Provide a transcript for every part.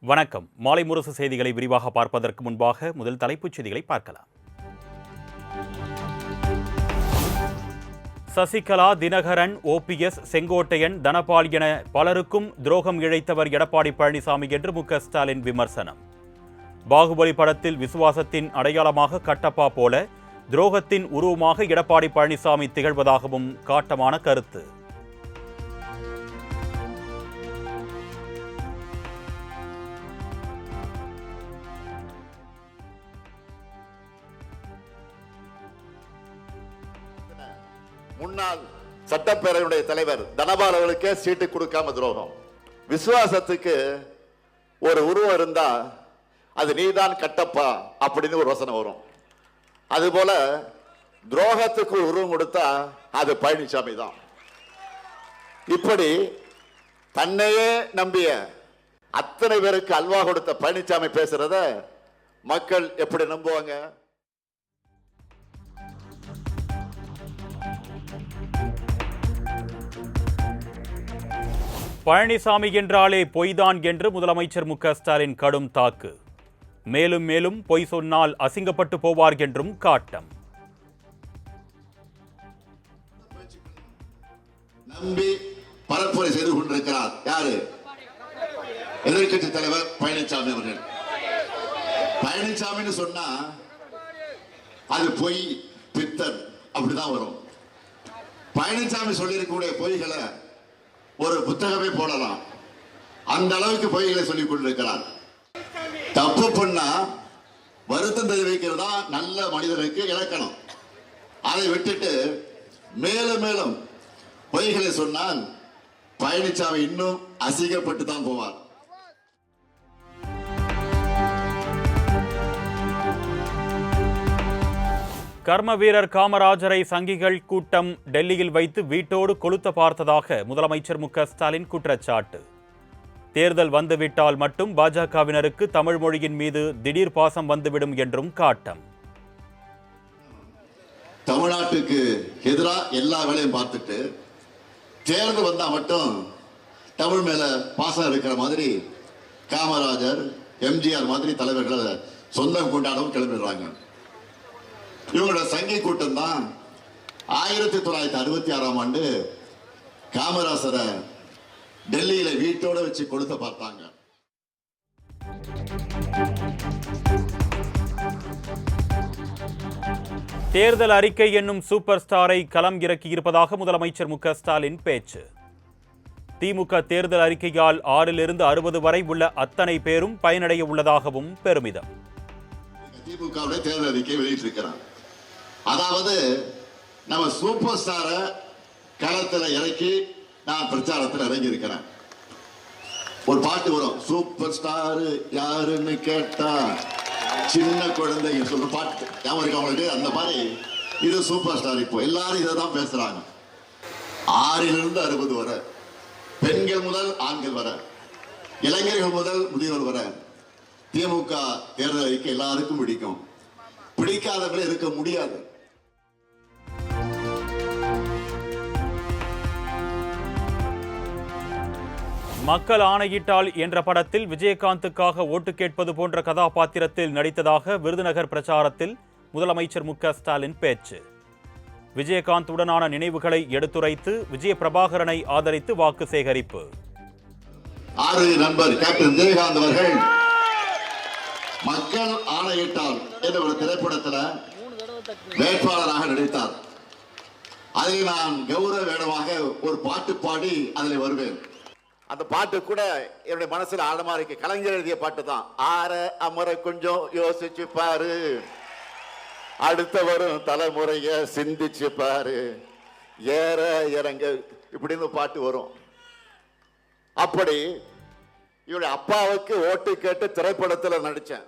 வணக்கம். மாலை முரசு செய்திகளை விரிவாக பார்ப்பதற்கு முன்பாக முதல் தலைப்புச் செய்திகளை பார்க்கலாம். சசிகலா, தினகரன், OPS, செங்கோட்டையன், தனபால் என பலருக்கும் துரோகம் இழைத்தவர் எடப்பாடி பழனிசாமி என்று மு.க. ஸ்டாலின் விமர்சனம். பாகுபலி படத்தில் விசுவாசத்தின் அடையாளமாக கட்டப்பா போல துரோகத்தின் உருவமாக எடப்பாடி பழனிசாமி திகழ்வதாகவும் காட்டமான கருத்து. முன்னாள் சட்டப்பேரவையுடைய தலைவர் தனபால் அவர்களுக்கே சீட்டு கொடுக்காம துரோகம். விசுவாசத்துக்கு ஒரு உருவம் இருந்தா அது நீதான் கட்டப்பா அப்படின்னு ஒரு வசனம் வரும். அதுபோல துரோகத்துக்கு ஒரு உருவம் கொடுத்தா அது பழனிசாமி தான். இப்படி தன்னையே நம்பிய அத்தனை பேருக்கு அல்வா கொடுத்த பழனிசாமி பேசுறத மக்கள் எப்படி நம்புவாங்க? பழனிசாமி என்றாலே பொய்தான் என்று முதலமைச்சர் மு.க. ஸ்டாலின் கடும் தாக்கு. மேலும் மேலும் பொய் சொன்னால் அசிங்கப்பட்டு போவார் என்றும் காட்டம். நம்பி பரப்புரை செய்து கொண்டிருக்கிறார் யாரு? எதிர்கட்சி தலைவர் பழனிசாமி அவர்கள். பழனிசாமின்னு சொன்னா அது பொய், பித்தன் அப்படிதான் வரும். பழனிசாமி சொல்லியிருக்கக்கூடிய பொய்களை ஒரு புத்தகமே போடலாம். அந்த அளவுக்கு பொய்களை சொல்லிக் கொண்டிருக்கிறார். தப்பு பண்ணா வருத்தம் தெரிவிக்கிறதா நல்ல மனிதனுக்கு இலக்கணம். அதை விட்டுட்டு மேலும் மேலும் பொய்களை சொன்னால் பழனிசாமி இன்னும் அசிங்கப்பட்டு தான் போவார். கர்ம வீரர் காமராஜரை சங்கிகள் கூட்டம் டெல்லியில் வைத்து வீட்டோடு கொளுத்த பார்த்ததாக முதலமைச்சர் மு.க. ஸ்டாலின் குற்றச்சாட்டு. தேர்தல் வந்துவிட்டால் மட்டும் பாஜகவினருக்கு தமிழ் மொழியின் மீது திடீர் பாசம் வந்துவிடும் என்றும் காட்டம். தமிழ்நாட்டுக்கு எதிராக எல்லா வேலையும் பார்த்துட்டு தேர்தல் வந்தா மட்டும் தமிழ் மேல பாசம் இருக்கிற மாதிரி காமராஜர், எம்ஜிஆர் மாதிரி தலைவர்களை சொந்தம் கொண்டாடவும் கிளம்பிடுறாங்க. இவங்களோட சங்கி கூட்டம் தான் 1966ஆம் ஆண்டு காமராசரை டெல்லியில வீட்டோட வச்சு கொடுத்த பார்த்தாங்க. தேர்தல் அறிக்கை என்னும் சூப்பர் ஸ்டாரை களம் இறக்கியிருப்பதாக முதலமைச்சர் மு.க. ஸ்டாலின் பேச்சு. திமுக தேர்தல் அறிக்கையால் 6லிருந்து 60 வரை உள்ள அத்தனை பேரும் பயனடைய உள்ளதாகவும் பெருமிதம். திமுக தேர்தல் அறிக்கை வெளியிட்டிருக்கிறார். அதாவது நம்ம சூப்பர் ஸ்டாரை களத்தில் இறக்கி நான் பிரச்சாரத்தில் இறங்கி இருக்கிறேன். ஒரு பாட்டு வரும், சூப்பர் ஸ்டார் யாருன்னு கேட்டா சின்ன குழந்தைங்க சொல்ற பாட்டு ஞாபகம் இருக்கு அவங்களுக்கு? அந்த மாதிரி இது சூப்பர் ஸ்டார். இப்போ எல்லாரும் இதை தான் பேசுறாங்க. 6லிருந்து 60 வரை, பெண்கள் முதல் ஆண்கள் வர, இளைஞர்கள் முதல் முதியோர் வர திமுக தேர்தல் அறிக்கை எல்லாருக்கும் பிடிக்கும். பிடிக்காதவர்களே இருக்க முடியாது. மக்கள் ஆணையிட்டால் என்ற படத்தில் விஜயகாந்துக்காக ஓட்டு கேட்பது போன்ற கதாபாத்திரத்தில் நடித்ததாக விருதுநகர் பிரச்சாரத்தில் முதலமைச்சர் மு.க. ஸ்டாலின் பேச்சு. விஜயகாந்த் உடனான நினைவுகளை எடுத்துரைத்து விஜய பிரபாகரனை ஆதரித்து வாக்கு சேகரிப்பு. நண்பர் கேப்டன் விஜயகாந்த் அவர்கள் மக்கள் ஆணையிட்டால் என்ற ஒரு திரைப்படத்தில் வேட்பாளராக நடித்தார். அதில் நான் கௌரவ வேடமாக ஒரு பாட்டு பாடி அதில் வருவேன். அந்த பாட்டு கூட என்னுடைய மனசுல ஆழமா இருக்கு. கலைஞர் எழுதிய பாட்டு தான். ஆற அமர கொஞ்சம் யோசிச்சு பாரு, அடுத்த வரும் தலைமுறைய சிந்திச்சு பாரு, ஏற இறங்க இப்படின்னு பாட்டு வரும். அப்படி இவருடைய அப்பாவுக்கு ஓட்டு கேட்டு திரைப்படத்தில் நடிச்சேன்.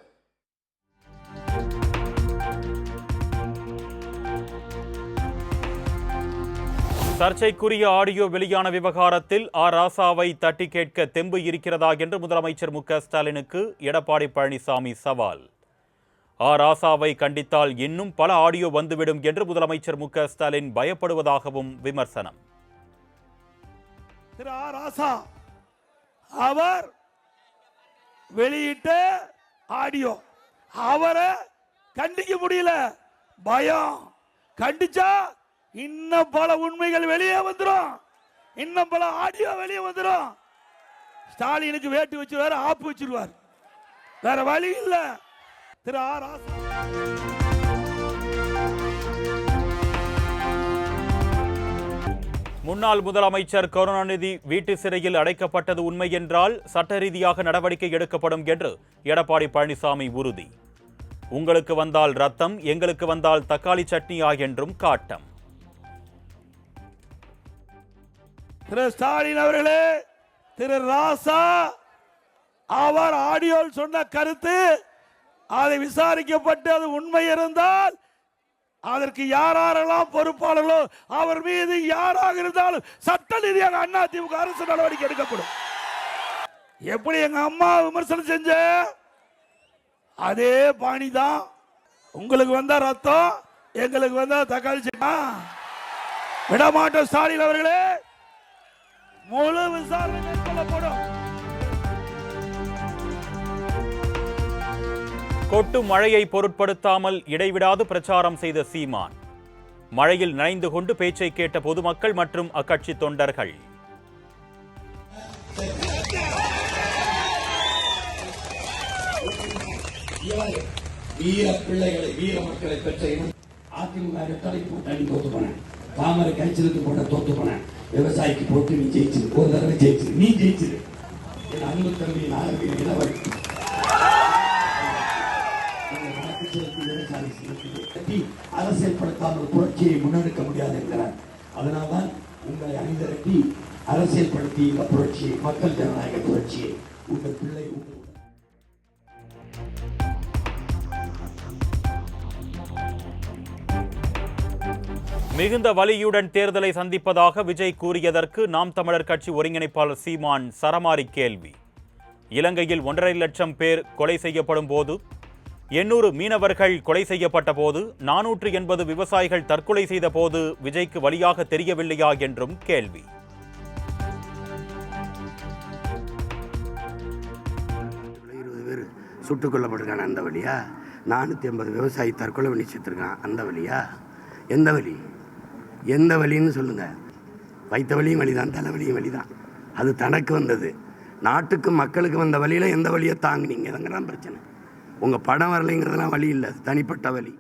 சர்ச்சைக்குரிய ஆடியோ வெளியான விவகாரத்தில் ராசாவை தட்டி கேட்க தெம்பு இருக்கிறதா என்று முதலமைச்சர் மு.க. ஸ்டாலினுக்கு எடப்பாடி பழனிசாமி சவால். ராசாவை கண்டித்தால் இன்னும் பல ஆடியோ வந்துவிடும் என்று முதலமைச்சர் மு.க. ஸ்டாலின் பயப்படுவதாகவும் விமர்சனம். அவர் வெளியிட்ட ஆடியோ. அவரை கண்டிக்க முடியல, பயம். கண்டிச்சா இன்னும் பல உண்மைகள் வெளியே வந்துடும், இன்னும் பல ஆடியோ வெளியே வந்துடும். ஸ்டாலினுக்கு வேட்டு வச்சிருவாரு, ஆப்பு வச்சிருவார், வேற வழி இல்ல. திரு ஆர் ராசா முன்னாள் முதலமைச்சர் கருணாநிதி வீட்டு சிறையில் அடைக்கப்பட்டது உண்மை என்றால் சட்ட ரீதியாக நடவடிக்கை எடுக்கப்படும் என்று எடப்பாடி பழனிசாமி உறுதி. உங்களுக்கு வந்தால் ரத்தம், எங்களுக்கு வந்தால் தக்காளி சட்னியா என்றும் காட்டம். திரு ஸ்டாலின் அவர்களே, திரு ராசா அவர் ஆடியோவில் சொன்ன கருத்து அதை விசாரிக்கப்பட்டு அது உண்மை இருந்தால் அதற்கு யாரெல்லாம் பொறுப்பாளர்களோ அவர் மீது யாராக இருந்தாலும் சட்ட ரீதியாக அதிமுக அரசு நடவடிக்கை எடுக்கப்படும். எப்படி எங்க அம்மா விமர்சனம் செஞ்ச அதே பாணிதான். உங்களுக்கு வந்தா ரத்தம், எங்களுக்கு வந்தா தக்காளி சட்னி. விடமாட்டோம் ஸ்டாலின் அவர்களே, முழு விசாரணை மேற்கொள்ளப்படும். கொட்டு மழையை பொருட்படுத்தாமல் இடைவிடாது பிரச்சாரம் செய்த சீமான். மழையில் நனைந்து கொண்டு பேச்சை கேட்ட பொதுமக்கள் மற்றும் அக்கட்சி தொண்டர்கள். வீர பிள்ளைகளை, வீர மக்களை பெற்ற அதிமுக கூட்டணி தோத்து போன, தாமரை கட்சிக்கு போட்ட தோத்து போன, விவசாயிக்கு போட்டு நீ ஜெயிச்சிரு, ஒரு தடவை ஜெயிச்சிரு, நீ ஜெயிச்சிரு. என் அன்பு தம்பி நாகரிக இளவல் அரசியல்படுத்தாமல் புரட்சியை முன்னெடுக்க முடியாது என்கிறார். அதனால்தான் உங்களை அணிதிரட்டி அரசியல்படுத்தி இந்த புரட்சியை, மக்கள் ஜனநாயக புரட்சியை உங்கள் பிள்ளை மிகுந்த வலியுடன் தேர்தலை சந்திப்பதாக விஜய் கூறியதற்கு நாம் தமிழர் கட்சி ஒருங்கிணைப்பாளர் சீமான் சரமாரி கேள்வி. இலங்கையில் 1.5 லட்சம் பேர் கொலை செய்யப்படும் போது, 800 மீனவர்கள் கொலை செய்யப்பட்ட போது, 480 விவசாயிகள் தற்கொலை செய்த போது விஜய்க்கு வலியாக தெரியவில்லையா என்றும் கேள்வி. சுட்டுக் கொல்லப்பட்டிருக்கான அந்த வழியா? 480 விவசாயி தற்கொலை பண்ணி செத்துருக்கான் அந்த வழியா? எந்த வழி? எந்த வழின்னு சொல்லுங்க. வைத்த வழியும் வழிதான், தலைவலியும் வழிதான். அது தனக்கு வந்தது. நாட்டுக்கு மக்களுக்கு வந்த வழியில எந்த வழியை தாங்கினீங்க? அதுங்கிறதான் பிரச்சனை. உங்க படம் வரலைங்கிறதுலாம் வழி இல்லை, அது தனிப்பட்ட வழி.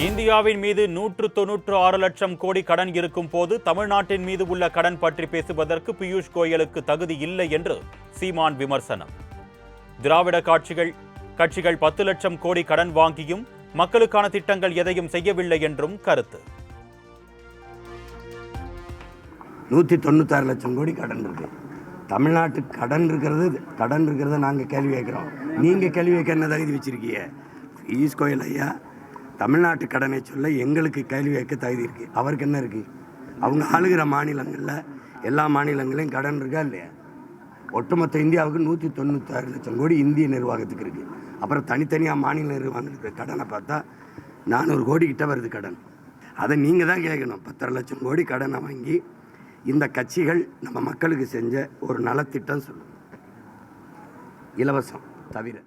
இந்தியாவின் மீது 196 லட்சம் கோடி கடன் இருக்கும் போது தமிழ்நாட்டின் மீது உள்ள கடன் பற்றி பேசுவதற்கு பியூஷ் கோயலுக்கு தகுதி இல்லை என்று சீமான் விமர்சனம். திராவிட கட்சிகள் 10 லட்சம் கோடி கடன் வாங்கியும் மக்களுக்கான திட்டங்கள் எதையும் செய்யவில்லை என்றும் கருத்து. 196 லட்சம் கோடி கடன் இருக்கு. தமிழ்நாட்டுக்கு கடன் இருக்கிறத நாங்கள் கேள்வி கேட்குறோம். நீங்கள் கேள்வி கேட்க என்ன தகுதி வச்சிருக்கீங்க? பியூஷ் கோயல் ஐயா தமிழ்நாட்டு கடனை சொல்ல எங்களுக்கு கேள்வி கேட்க தகுதி இருக்குது. அவருக்கு என்ன இருக்குது? அவங்க ஆளுகிற மாநிலங்களில் எல்லா மாநிலங்களையும் கடன் இருக்கா இல்லையா? ஒட்டுமொத்த இந்தியாவுக்கு 196 லட்சம் கோடி இந்திய நிர்வாகத்துக்கு இருக்குது. அப்புறம் தனித்தனியாக மாநில நிர்வாகங்களுக்கு கடனை பார்த்தா 400 கோடி கிட்ட வருது கடன். அதை நீங்கள் தான் கேட்கணும். 10 லட்சம் கோடி கடனை வாங்கி இந்த கட்சிகள் நம்ம மக்களுக்கு செஞ்ச ஒரு நலத்திட்டம் சொல்லுங்கள், இலவசம் தவிர.